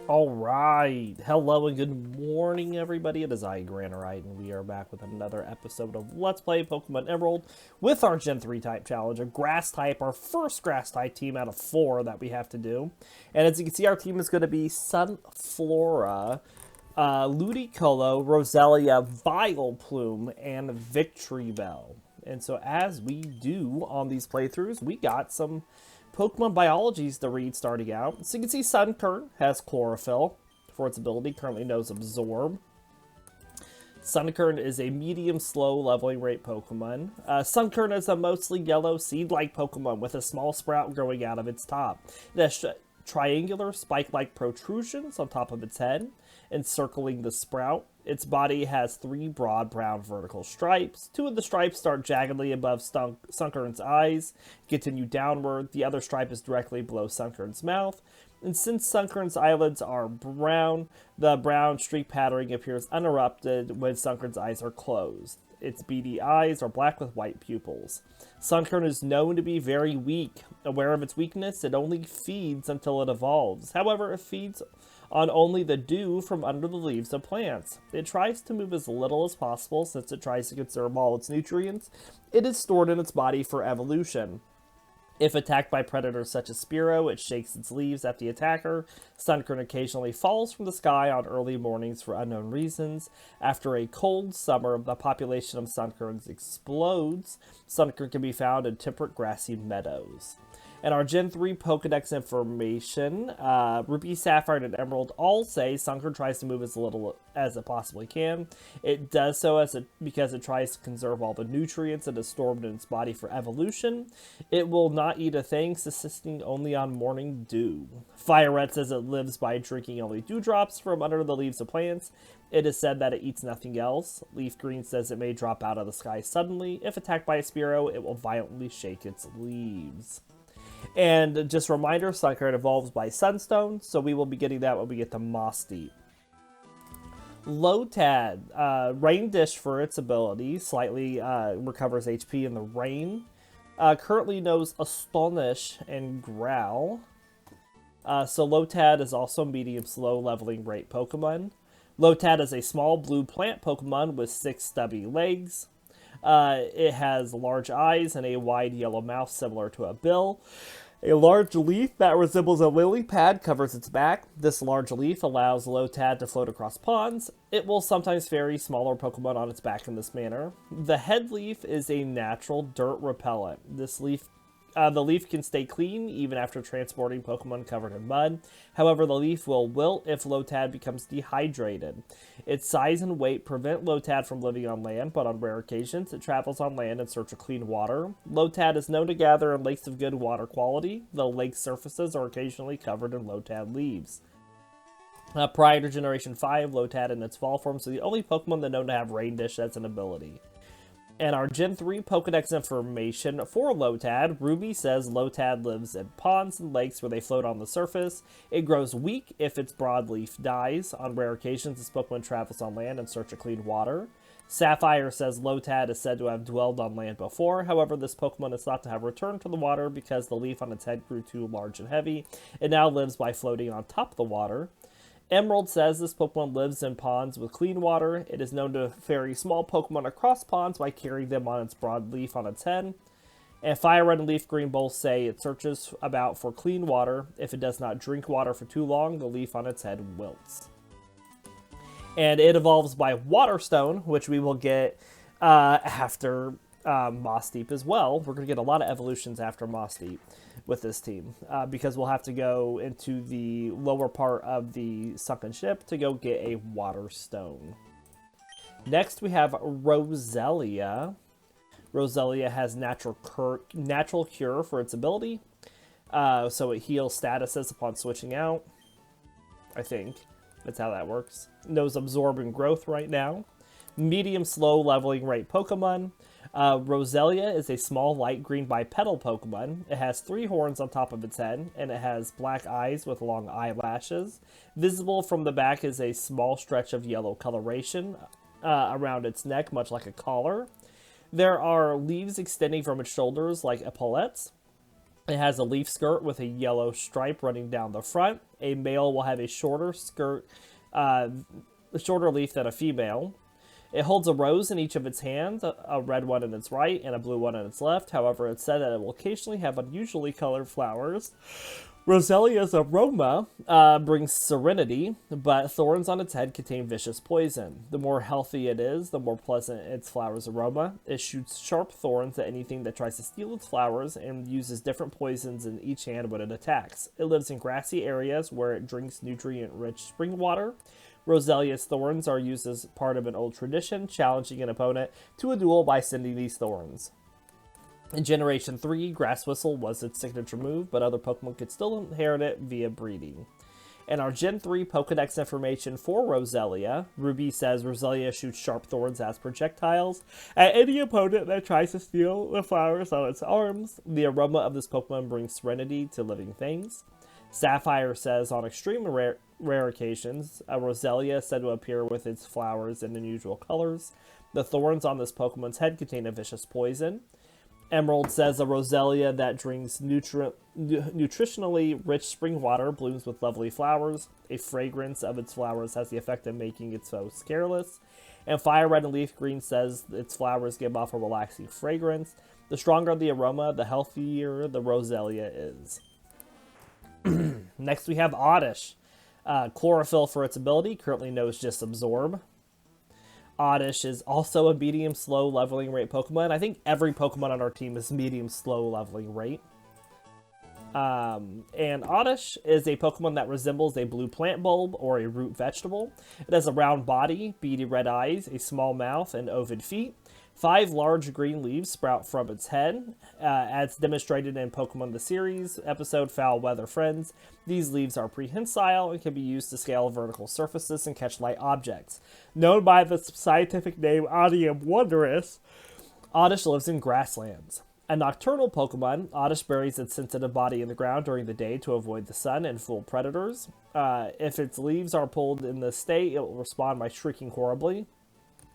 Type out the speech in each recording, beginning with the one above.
Alright, hello and good morning everybody, it is I, Granorite, and we are back with another episode of Let's Play Pokemon Emerald with our Gen 3 type challenge, a grass type, our first grass type team out of 4 that we have to do. And as you can see, our team is going to be Sunflora, Ludicolo, Roselia, Vileplume, and Victory Bell. And so as we do on these playthroughs, we got some Pokemon biologies to read starting out. So you can see Sunkern has Chlorophyll for its ability, currently knows Absorb. Sunkern is a medium slow leveling rate Pokemon. Sunkern is a mostly yellow seed-like Pokemon with a small sprout growing out of its top. It has triangular spike-like protrusions on top of its head, encircling the sprout. Its body has 3 broad brown vertical stripes. 2 of the stripes start jaggedly above Sunkern's eyes, continue downward. The other stripe is directly below Sunkern's mouth. And since Sunkern's eyelids are brown, the brown streak patterning appears uninterrupted when Sunkern's eyes are closed. Its beady eyes are black with white pupils. Sunkern is known to be very weak. Aware of its weakness, it only feeds until it evolves. However, it feeds on only the dew from under the leaves of plants. It tries to move as little as possible since it tries to conserve all its nutrients. It is stored in its body for evolution. If attacked by predators such as Spearow, it shakes its leaves at the attacker. Sunkern occasionally falls from the sky on early mornings for unknown reasons. After a cold summer, the population of Sunkerns explodes. Sunkern can be found in temperate grassy meadows. And our Gen 3 Pokedex information, Ruby, Sapphire, and Emerald all say Sunkern tries to move as little as it possibly can. It does so because it tries to conserve all the nutrients it has stored in its body for evolution. It will not eat a thing, subsisting only on morning dew. Fire Red says it lives by drinking only dewdrops from under the leaves of plants. It is said that it eats nothing else. Leaf Green says it may drop out of the sky suddenly. If attacked by a Spearow, it will violently shake its leaves. And just a reminder, Sunkern evolves by Sunstone, so we will be getting that when we get to Moss Deep. Lotad, Rain Dish for its ability, slightly recovers HP in the rain. Currently knows Astonish and Growl. So Lotad is also a medium slow leveling rate Pokemon. Lotad is a small blue plant Pokemon with 6 stubby legs. It has large eyes and a wide yellow mouth similar to a bill. A large leaf that resembles a lily pad covers its back. This large leaf allows Lotad to float across ponds. It will sometimes ferry smaller Pokemon on its back in this manner. The head leaf is a natural dirt repellent. The leaf can stay clean even after transporting Pokemon covered in mud. However, the leaf will wilt if Lotad becomes dehydrated. Its size and weight prevent Lotad from living on land, but on rare occasions it travels on land in search of clean water. Lotad is known to gather in lakes of good water quality. The lake surfaces are occasionally covered in Lotad leaves. Prior to Generation 5, Lotad in its fall forms are the only Pokemon that are known to have Rain Dish as an ability. And our Gen 3 Pokedex information for Lotad, Ruby says Lotad lives in ponds and lakes where they float on the surface. It grows weak if its broadleaf dies. On rare occasions, this Pokemon travels on land in search of clean water. Sapphire says Lotad is said to have dwelled on land before. However, this Pokemon is thought to have returned to the water because the leaf on its head grew too large and heavy. It now lives by floating on top of the water. Emerald says this Pokemon lives in ponds with clean water. It is known to ferry small Pokemon across ponds by carrying them on its broad leaf on its head. And Fire Red and Leaf Green both say it searches about for clean water. If it does not drink water for too long, the leaf on its head wilts. And it evolves by Waterstone, which we will get after Moss Deep as well. We're going to get a lot of evolutions after Moss Deep with this team, because we'll have to go into the lower part of the sunken ship to go get a water stone. Next we have Roselia. Roselia has natural cure for its ability, so it heals statuses upon switching out. I think that's how that works. Knows Absorb and Growth right now. Medium slow leveling rate Pokemon. Roselia is a small light green bipedal Pokemon. It has 3 horns on top of its head, and it has black eyes with long eyelashes. Visible from the back is a small stretch of yellow coloration around its neck, much like a collar. There are leaves extending from its shoulders like epaulettes. It has a leaf skirt with a yellow stripe running down the front. A male will have a shorter skirt, a shorter leaf than a female. It holds a rose in each of its hands, a red one in its right and a blue one in its left. However, it's said that it will occasionally have unusually colored flowers. Roselia's aroma brings serenity, but thorns on its head contain vicious poison. The more healthy it is, the more pleasant its flower's aroma. It shoots sharp thorns at anything that tries to steal its flowers and uses different poisons in each hand when it attacks. It lives in grassy areas where it drinks nutrient-rich spring water. Roselia's thorns are used as part of an old tradition, challenging an opponent to a duel by sending these thorns. In Generation 3, Grass Whistle was its signature move, but other Pokemon could still inherit it via breeding. In our Gen 3 Pokedex information for Roselia, Ruby says Roselia shoots sharp thorns as projectiles at any opponent that tries to steal the flowers on its arms. The aroma of this Pokemon brings serenity to living things. Sapphire says on extreme rare occasions, a Roselia is said to appear with its flowers in unusual colors. The thorns on this Pokemon's head contain a vicious poison. Emerald says a Roselia that drinks nutritionally rich spring water blooms with lovely flowers. A fragrance of its flowers has the effect of making its foes careless. And Fire Red and Leaf Green says its flowers give off a relaxing fragrance. The stronger the aroma, the healthier the Roselia is. Next we have Oddish. Chlorophyll for its ability, currently knows just Absorb. Oddish is also a medium-slow leveling rate Pokemon. I think every Pokemon on our team is medium-slow leveling rate. And Oddish is a Pokemon that resembles a blue plant bulb or a root vegetable. It has a round body, beady red eyes, a small mouth, and ovid feet. 5 large green leaves sprout from its head. As demonstrated in Pokemon the Series episode Foul Weather Friends, these leaves are prehensile and can be used to scale vertical surfaces and catch light objects. Known by the scientific name Odium Wondrous, Oddish lives in grasslands. A nocturnal Pokemon, Oddish buries its sensitive body in the ground during the day to avoid the sun and fool predators. If its leaves are pulled in this state, it will respond by shrieking horribly.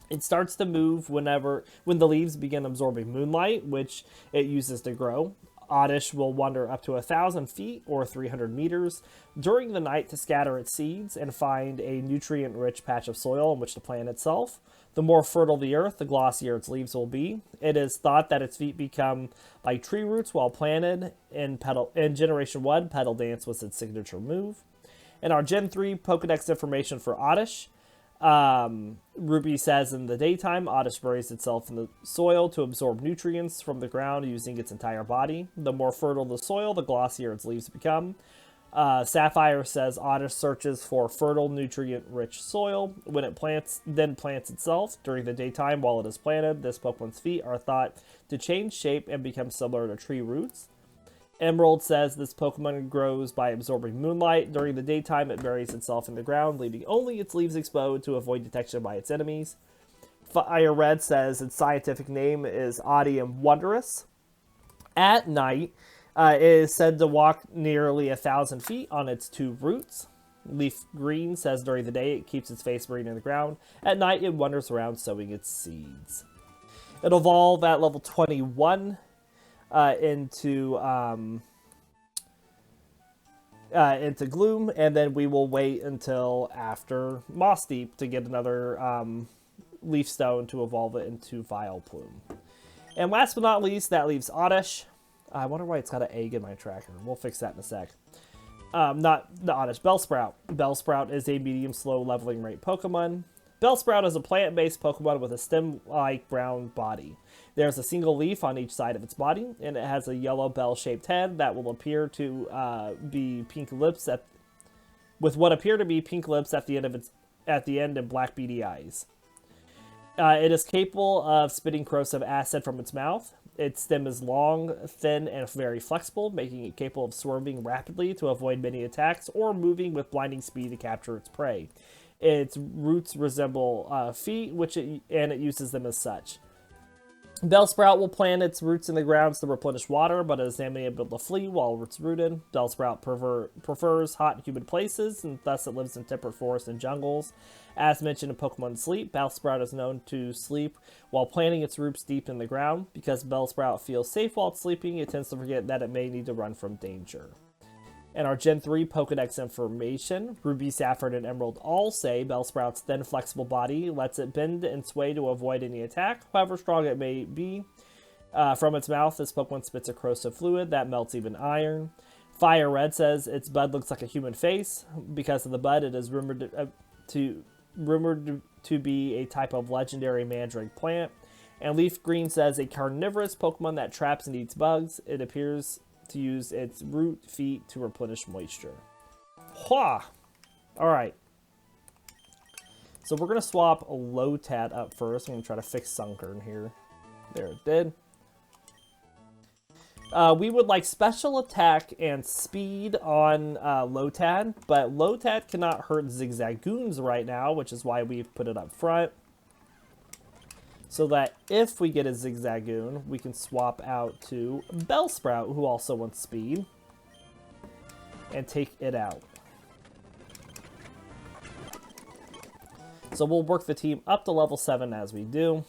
It starts to move when the leaves begin absorbing moonlight, which it uses to grow. Oddish will wander up to 1,000 feet or 300 meters during the night to scatter its seeds and find a nutrient-rich patch of soil in which to plant itself. The more fertile the earth, the glossier its leaves will be. It is thought that its feet become like tree roots while planted. In Generation 1, Petal Dance was its signature move. In our Gen 3 Pokedex information for Oddish, Ruby says in the daytime, Oddish buries itself in the soil to absorb nutrients from the ground using its entire body. The more fertile the soil, the glossier its leaves become. Sapphire says Oddish searches for fertile, nutrient-rich soil when it plants itself during the daytime while it is planted. This Pokemon's feet are thought to change shape and become similar to tree roots. Emerald says this Pokemon grows by absorbing moonlight. During the daytime, it buries itself in the ground, leaving only its leaves exposed to avoid detection by its enemies. Fire Red says its scientific name is Odium Wondrous. At night, it is said to walk nearly 1,000 feet on its 2 roots. Leaf Green says during the day it keeps its face buried in the ground. At night, it wanders around sowing its seeds. It'll evolve at level 21 into Gloom, and then we will wait until after Moss Deep to get another Leaf Stone to evolve it into Vileplume. And last but not least, that leaves Oddish. I wonder why it's got an egg in my tracker. We'll fix that in a sec. Not the Oddish, Bellsprout. Bellsprout is a medium-slow leveling rate Pokemon. Bellsprout is a plant-based Pokemon with a stem-like brown body. There's a single leaf on each side of its body, and it has a yellow bell-shaped head that will appear to be pink lips with what appear to be pink lips at the end and black beady eyes. It is capable of spitting corrosive acid from its mouth. Its stem is long, thin, and very flexible, making it capable of swerving rapidly to avoid many attacks or moving with blinding speed to capture its prey. Its roots resemble feet, and it uses them as such. Bellsprout will plant its roots in the grounds to replenish water, but is unable to flee while it's rooted. Bellsprout prefers hot and humid places, and thus it lives in temperate forests and jungles. As mentioned in Pokemon Sleep, Bellsprout is known to sleep while planting its roots deep in the ground. Because Bellsprout feels safe while it's sleeping, it tends to forget that it may need to run from danger. In our Gen 3 Pokedex information, Ruby, Sapphire, and Emerald all say Bellsprout's thin, flexible body lets it bend and sway to avoid any attack, however strong it may be. From its mouth, this Pokemon spits a corrosive fluid that melts even iron. Fire Red says its bud looks like a human face. Because of the bud, it is rumored to be a type of legendary mandrake plant. And Leaf Green says a carnivorous Pokemon that traps and eats bugs. It appears to use its root feet to replenish moisture. Hwah! Alright. So we're going to swap Lotad up first. I'm going to try to fix Sunkern here. There, it did. We would like special attack and speed on Lotad, but Lotad cannot hurt Zigzagoons right now, which is why we've put it up front. So that if we get a Zigzagoon, we can swap out to Bellsprout, who also wants speed, and take it out. So we'll work the team up to level 7 as we do.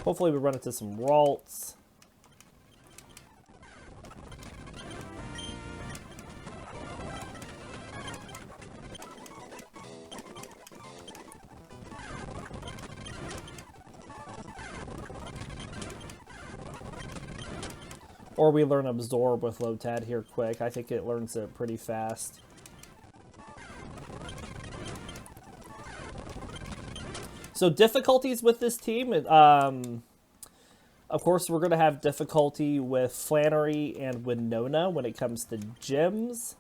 Hopefully we run into some Ralts. Or we learn Absorb with Lotad here quick. I think it learns it pretty fast. So difficulties with this team. Of course, we're going to have difficulty with Flannery and Winona when it comes to gyms.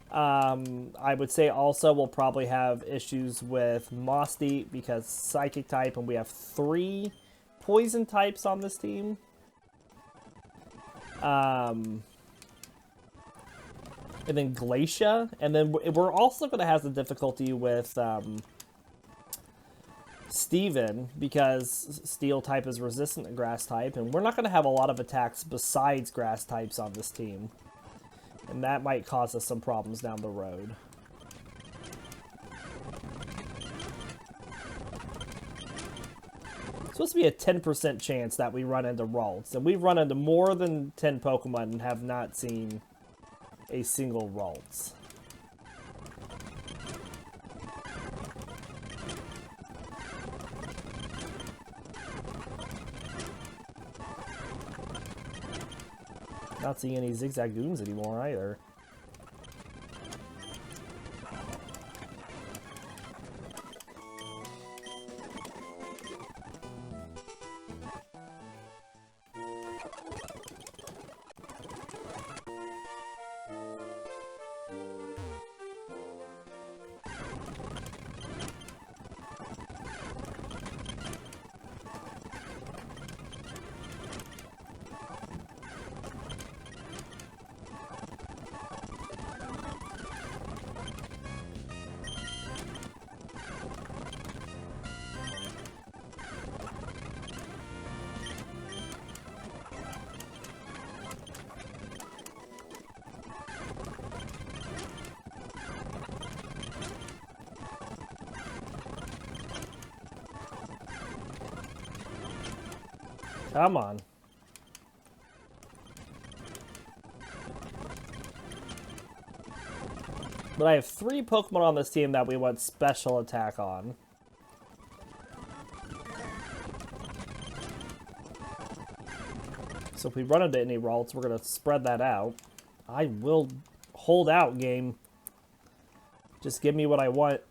I would say also we'll probably have issues with Mosty because Psychic type, and we have 3 Poison types on this team. And then Glacia, and then we're also going to have the difficulty with Steven, because Steel type is resistant to Grass type, and we're not going to have a lot of attacks besides Grass types on this team. And that might cause us some problems down the road. Supposed to be a 10% chance that we run into Ralts, and we've run into more than 10 Pokemon and have not seen a single Ralts. Not seeing any Zigzagoons anymore either. Come on. But I have 3 Pokemon on this team that we want special attack on. So if we run into any Ralts, we're going to spread that out. I will hold out, game. Just give me what I want.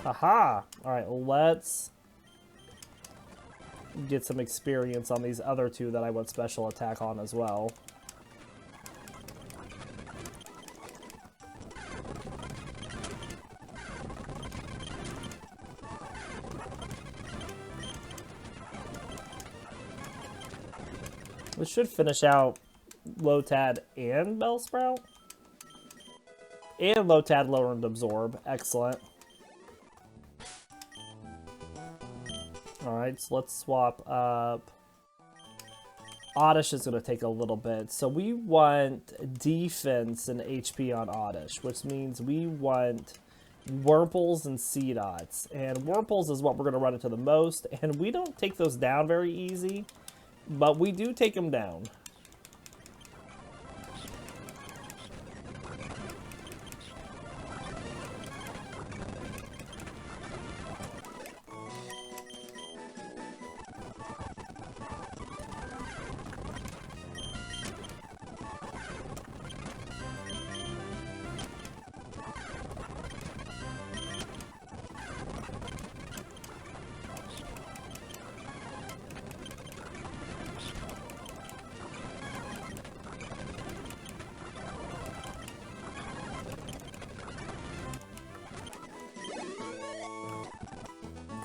Aha! Alright, let's get some experience on these other two that I went special attack on as well. This should finish out Lotad and Bellsprout. And Lotad learned Absorb. Excellent. Alright, so let's swap up. Oddish is going to take a little bit. So we want defense and HP on Oddish, which means we want Wurmples and Seedots. And Wurmples is what we're going to run into the most. And we don't take those down very easy, but we do take them down.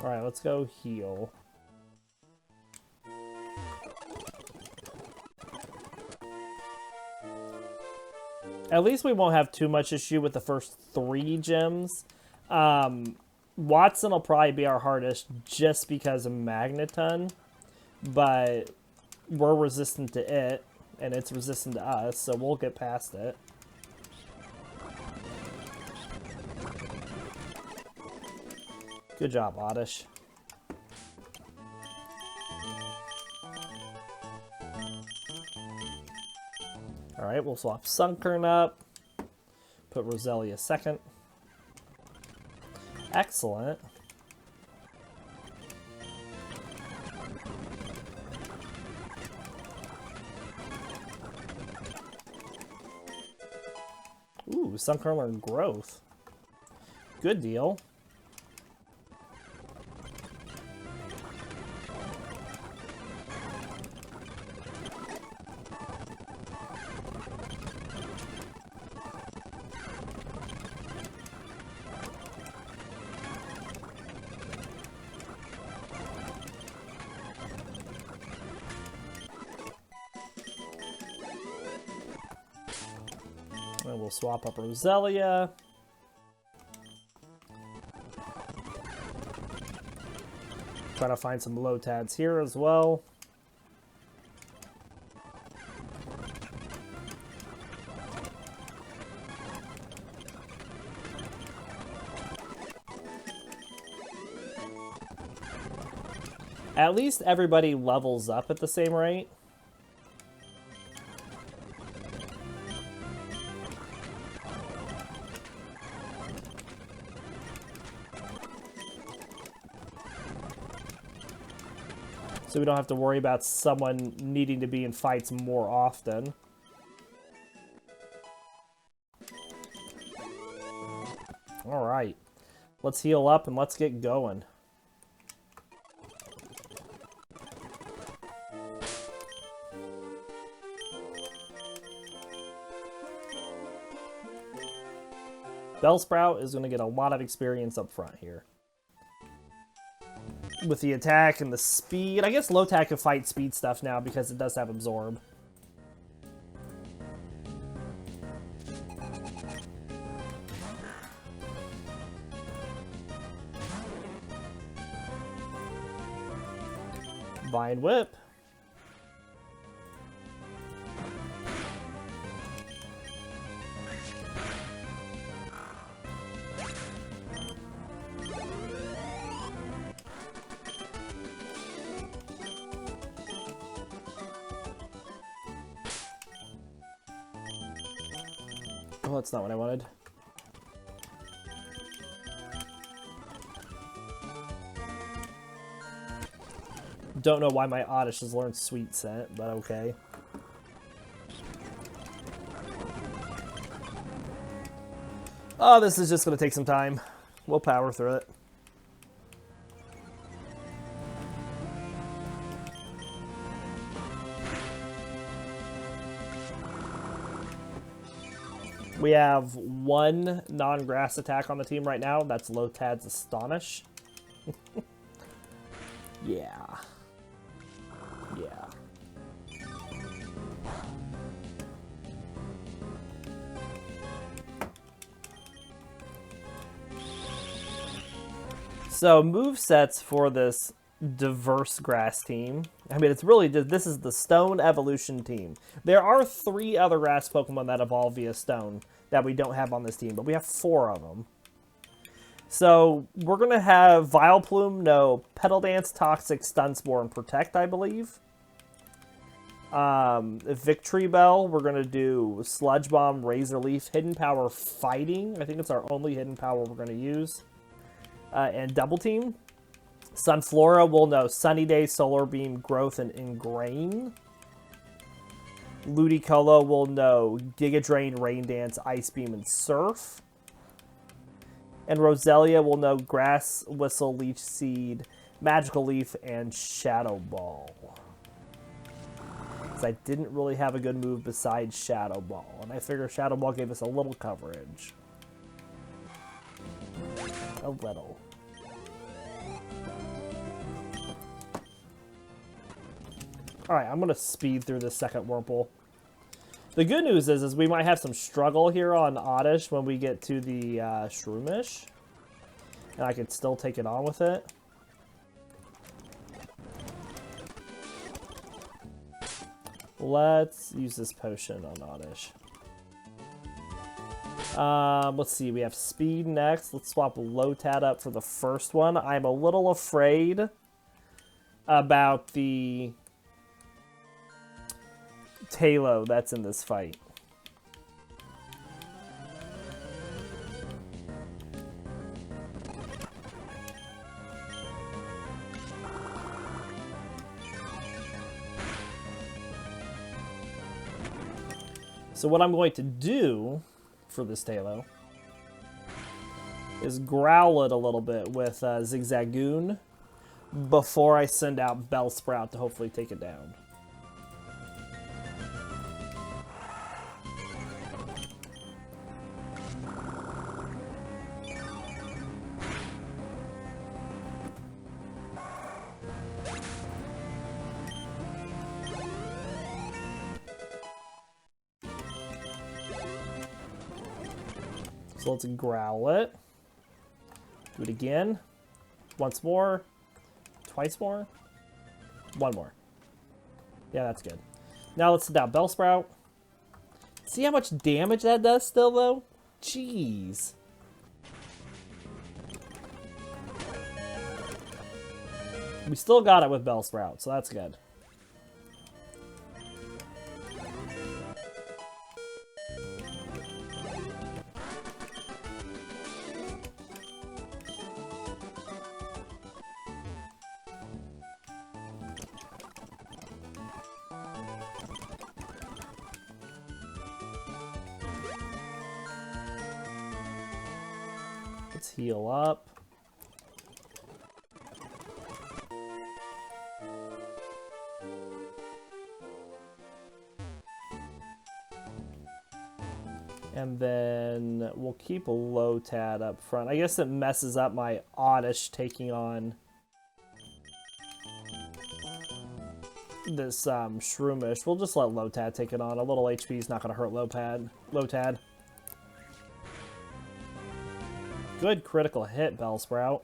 Alright, let's go heal. At least we won't have too much issue with the first 3 gems. Watson will probably be our hardest just because of Magneton, but we're resistant to it, and it's resistant to us, so we'll get past it. Good job, Oddish. Alright, we'll swap Sunkern up. Put Roselia second. Excellent. Ooh, Sunkern learned Growth. Good deal. And we'll swap up Roselia. Try to find some Lotads here as well. At least everybody levels up at the same rate. So we don't have to worry about someone needing to be in fights more often. Alright. Let's heal up and let's get going. Bellsprout is going to get a lot of experience up front here. With the attack and the speed. I guess Lotad can fight speed stuff now because it does have Absorb. Vine Whip. Oh, that's not what I wanted. Don't know why my Oddish has learned Sweet Scent, but okay. Oh, this is just going to take some time. We'll power through it. We have one non-grass attack on the team right now. That's Lotad's Astonish. Yeah. Yeah. So movesets for this diverse grass team. I mean, it's really just, this is the Stone Evolution team. There are 3 other grass Pokemon that evolve via Stone that we don't have on this team, but we have 4 of them. So we're going to have Vileplume, no, Petal Dance, Toxic, Stun Spore, and Protect, I believe. Victory Bell, we're going to do Sludge Bomb, Razor Leaf, Hidden Power, Fighting. I think it's our only Hidden Power we're going to use. And Double Team. Sunflora will know Sunny Day, Solar Beam, Growth, and Ingrain. Ludicolo will know Giga Drain, Rain Dance, Ice Beam, and Surf. And Roselia will know Grass Whistle, Leech Seed, Magical Leaf, and Shadow Ball. Because I didn't really have a good move besides Shadow Ball, and I figure Shadow Ball gave us a little coverage. A little. Alright, I'm going to speed through this second Wurmple. The good news is we might have some struggle here on Oddish when we get to the Shroomish. And I could still take it on with it. Let's use this potion on Oddish. Let's see, we have speed next. Let's swap Lotad up for the first one. I'm a little afraid about the Talo that's in this fight. So what I'm going to do for this Talo is growl it a little bit with Zigzagoon before I send out Bellsprout to hopefully take it down. So let's growl it. Do it again. Once more. Twice more. One more. Yeah, that's good. Now let's send out Bellsprout. See how much damage that does still, though? Jeez. We still got it with Bellsprout, so that's good. Let's heal up. And then we'll keep a Lotad up front. I guess it messes up my Oddish taking on this Shroomish. We'll just let Lotad take it on. A little HP is not going to hurt Lotad. Good critical hit, Bellsprout.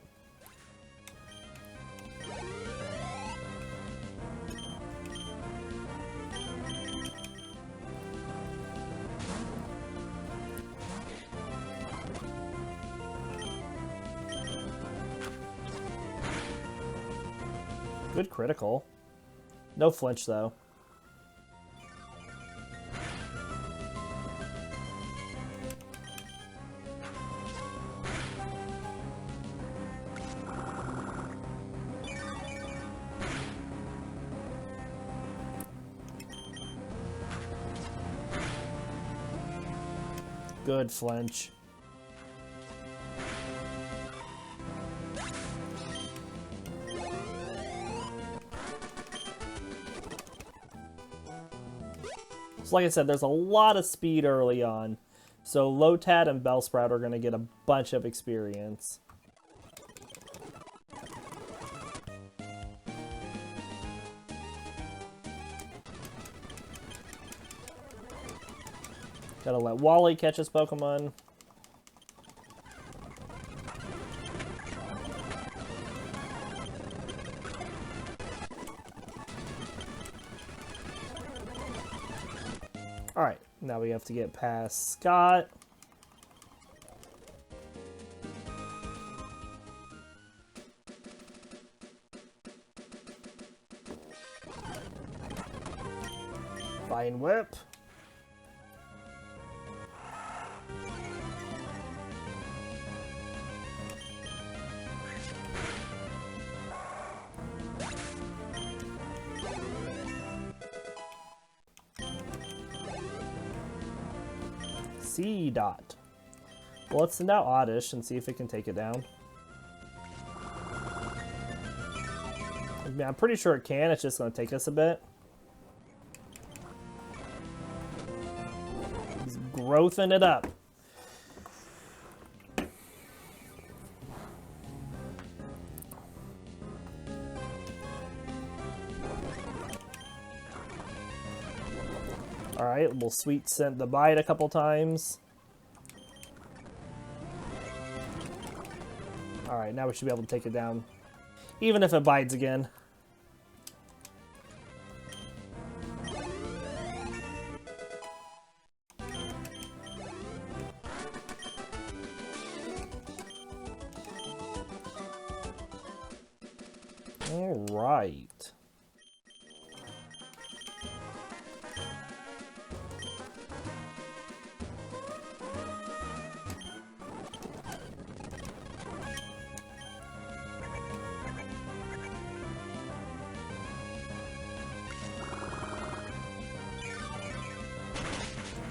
Good critical. No flinch, though. Good flinch. So like I said, there's a lot of speed early on. So Lotad and Bellsprout are going to get a bunch of experience. Gotta let Wally catch his Pokemon. Alright, now we have to get past Scott. Fine Whip. C-Dot. Well, let's send out Oddish and see if it can take it down. I mean, I'm pretty sure it can. It's just going to take us a bit. He's growthing it up. Alright, we'll sweet scent the bite a couple times. Alright, now we should be able to take it down. Even if it bites again. Alright.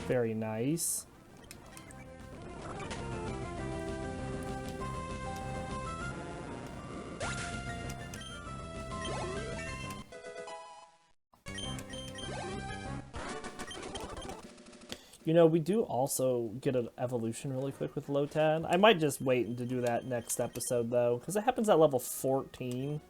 Very nice. You know, we do also get an evolution really quick with Lotad. I might just wait to do that next episode, though, because it happens at level 14.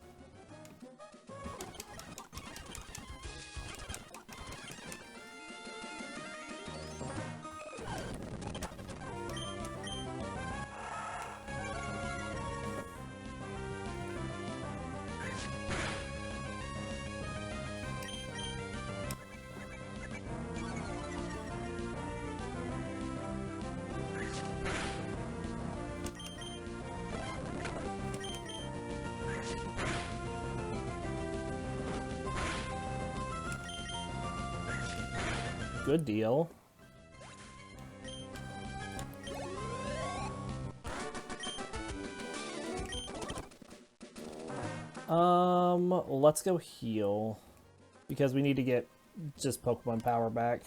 Good deal. Let's go heal. Because we need to get just Pokemon power back.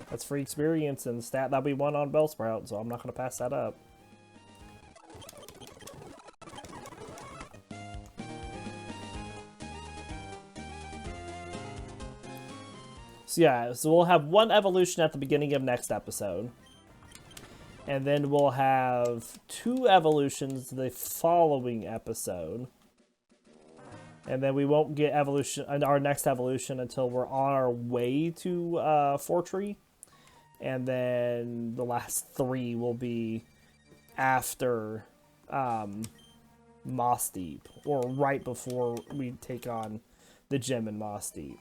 That's free experience and stat that we won on Bellsprout, so I'm not going to pass that up. So yeah, so we'll have one evolution at the beginning of next episode. And then we'll have 2 evolutions the following episode. And then we won't get our next evolution until we're on our way to Fortree. And then the last 3 will be after Moss Deep, or right before we take on the gym in Moss Deep.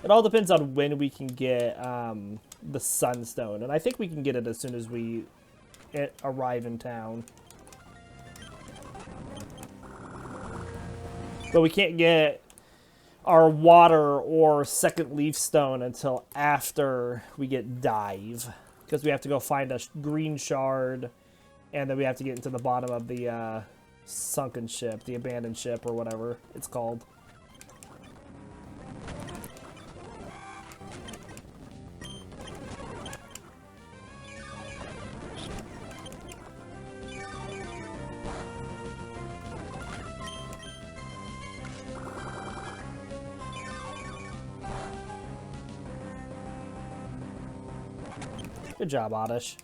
It all depends on when we can get the Sunstone, and I think we can get it as soon as we arrive in town. But we can't get our water or second leaf stone until after we get Dive, because we have to go find a green shard, and then we have to get into the bottom of the sunken ship, the abandoned ship, or whatever it's called. Good job, Oddish.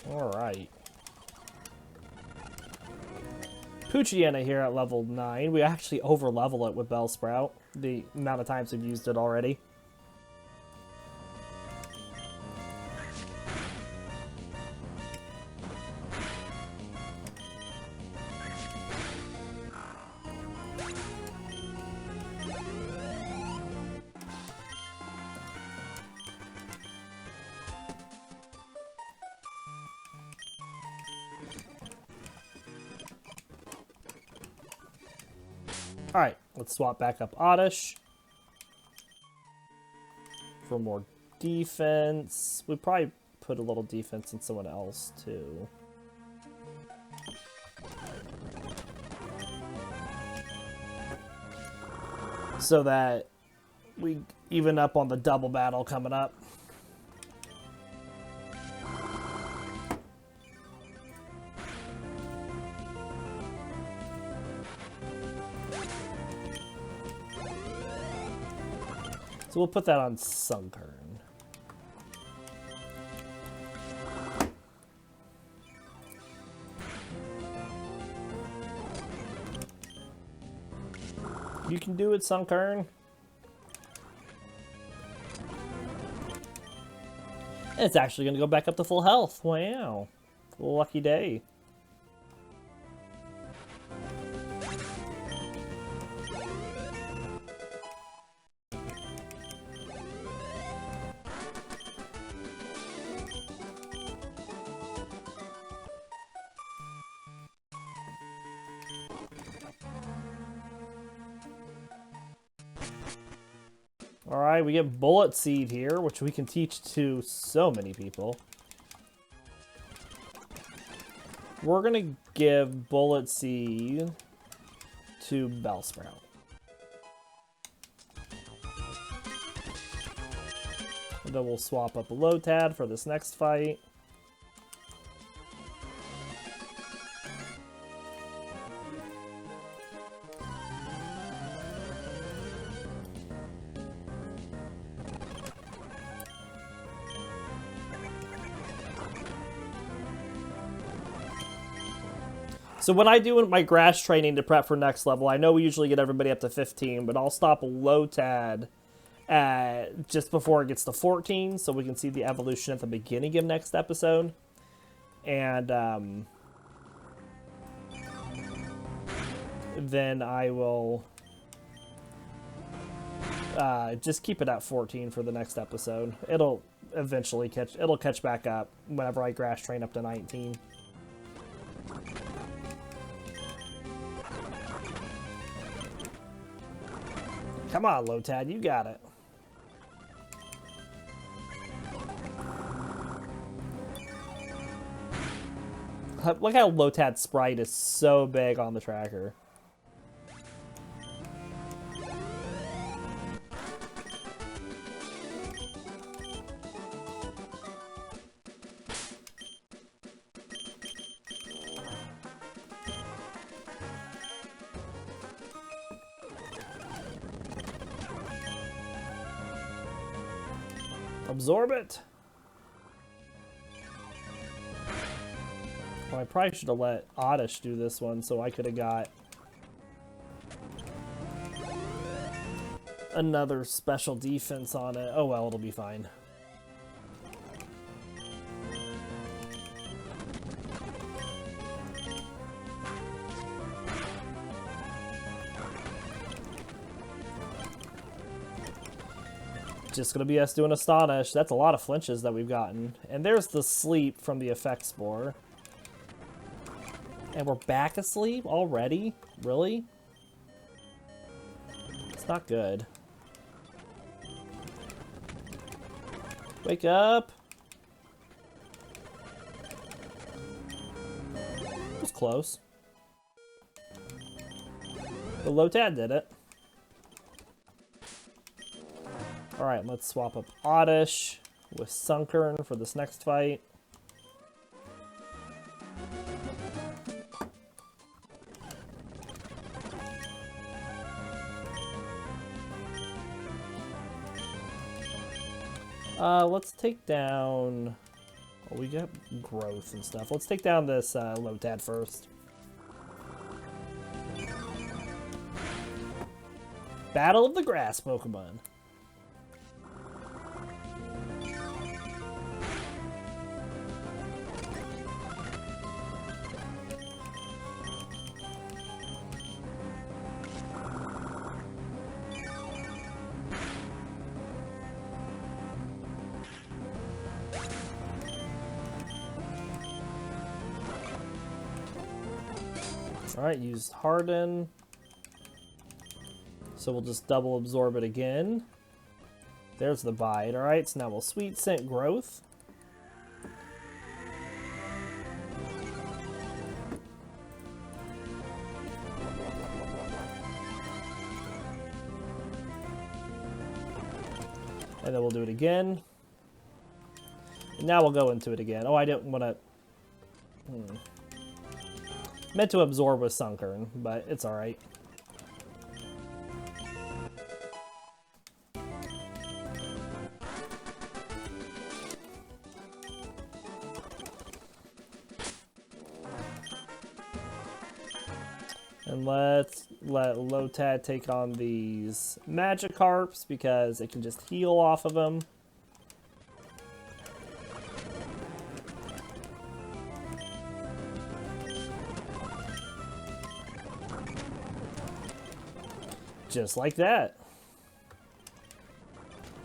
Alright. Poochyena here at level 9. We actually over-level it with Bellsprout, the amount of times we've used it already. Alright, let's swap back up Oddish for more defense. We probably put a little defense in someone else too. So that we even up on the double battle coming up. So we'll put that on Sunkern. You can do it, Sunkern. And it's actually going to go back up to full health. Wow. Lucky day. Alright, we get Bullet Seed here, which we can teach to so many people. We're going to give Bullet Seed to Bellsprout. And then we'll swap up a Lotad for this next fight. So when I do my grass training to prep for next level, I know we usually get everybody up to 15, but I'll stop Lotad at just before it gets to 14, so we can see the evolution at the beginning of next episode. And then I will just keep it at 14 for the next episode. It'll eventually catch back up whenever I grass train up to 19. Come on, Lotad, you got it. Look how Lotad's sprite is so big on the tracker. Absorb it. Well, I probably should have let Oddish do this one so I could have got another special defense on it. Oh well, it'll be fine. Just gonna be us doing Astonish. That's a lot of flinches that we've gotten. And there's the sleep from the effect spore. And we're back asleep already? Really? It's not good. Wake up! It was close. But Lotad did it. Alright, let's swap up Oddish with Sunkern for this next fight. Let's take down... Oh, we got growth and stuff. Let's take down this Lotad first. Battle of the Grass Pokemon. Alright, use Harden. So we'll just double absorb it again. There's the bite. Alright, so now we'll Sweet Scent Growth. And then we'll do it again. And now we'll go into it again. Oh, I didn't want to... Meant to absorb with Sunkern, but it's alright. And let's let Lotad take on these Magikarps because it can just heal off of them. Just like that.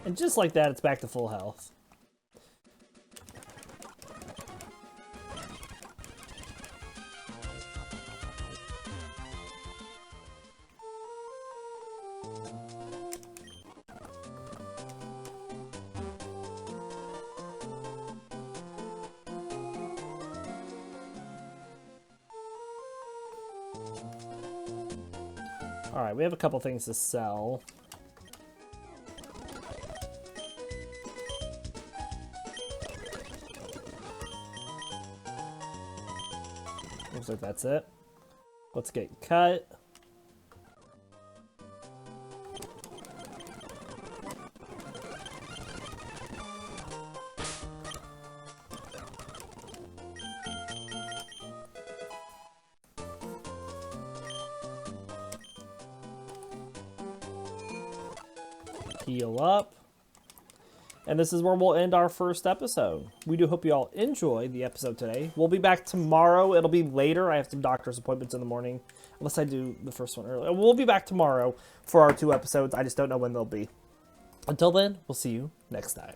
And just like that, it's back to full health. Alright, we have a couple things to sell. Looks like that's it. Let's get cut. Heal up. And this is where we'll end our first episode. We do hope you all enjoy the episode today. We'll be back tomorrow. It'll be later. I have some doctor's appointments in the morning. Unless I do the first one early. We'll be back tomorrow for our 2 episodes. I just don't know when they'll be. Until then, we'll see you next time.